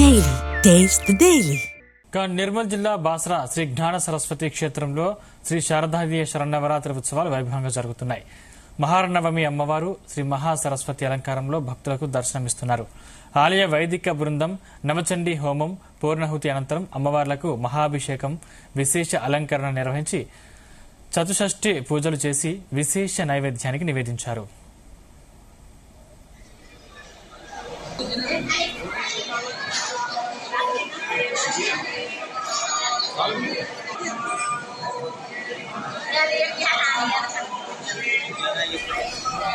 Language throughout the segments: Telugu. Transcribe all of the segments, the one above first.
Daily taste the daily. Nirmal జిల్లా బాసరా శ్రీ జ్ఞాన సరస్వతి క్షేత్రంలో శ్రీ శారదాదేవి శరన్నవరాత్రి ఉత్సవాలు వైభవంగా జరుగుతున్నాయి. మహానవమి అమ్మవారు శ్రీ మహాసరస్వతి అలంకారంలో భక్తులకు దర్శనమిస్తున్నారు. ఆలయ వైదిక బృందం నవచండీ హోమం పూర్ణాహుతి అనంతరం అమ్మవార్లకు మహాభిషేకం విశేష అలంకరణ నిర్వహించి చతుషష్ఠి పూజలు చేసి విశేష నైవేద్యానికి నివేదించారు.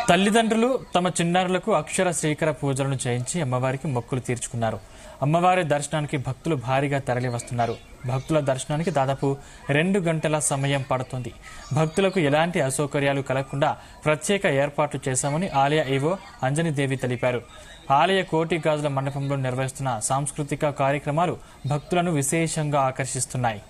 తల్లిదండ్రులు తమ చిన్నారులకు అక్షర శ్రీకర పూజలను చేయించి అమ్మవారికి మొక్కులు తీర్చుకున్నారు. అమ్మవారి దర్శనానికి భక్తులు భారీగా తరలి వస్తున్నారు. భక్తుల దర్శనానికి దాదాపు 2 గంటల సమయం పడుతుంది. భక్తులకు ఎలాంటి అసౌకర్యాలు కలగకుండా ప్రత్యేక ఏర్పాట్లు చేశామని ఆలయ ఈవో అంజనీదేవి తెలిపారు. ఆలయ కోటి గాజుల మండపంలో నిర్వహిస్తున్న సాంస్కృతిక కార్యక్రమాలు భక్తులను విశేషంగా ఆకర్షిస్తున్నాయి.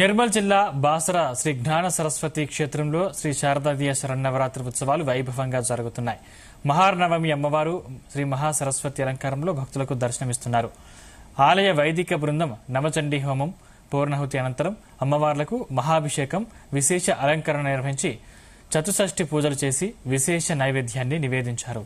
నిర్మల్ జిల్లా బాసరా శ్రీ జ్ఞాన సరస్వతి క్షేత్రంలో శ్రీ శారదాదేవి శరన్నవరాత్రి ఉత్సవాలు వైభవంగా జరుగుతున్నాయి. మహానవమి అమ్మవారు శ్రీ మహాసరస్వతి అలంకారంలో భక్తులకు దర్శనమిస్తున్నారు. ఆలయ వైదిక బృందం నవచండీ హోమం పూర్ణాహుతి అనంతరం అమ్మవార్లకు మహాభిషేకం విశేష అలంకరణ నిర్వహించి చతుషష్ఠి పూజలు చేసి విశేష నైవేద్యాన్ని నివేదించారు.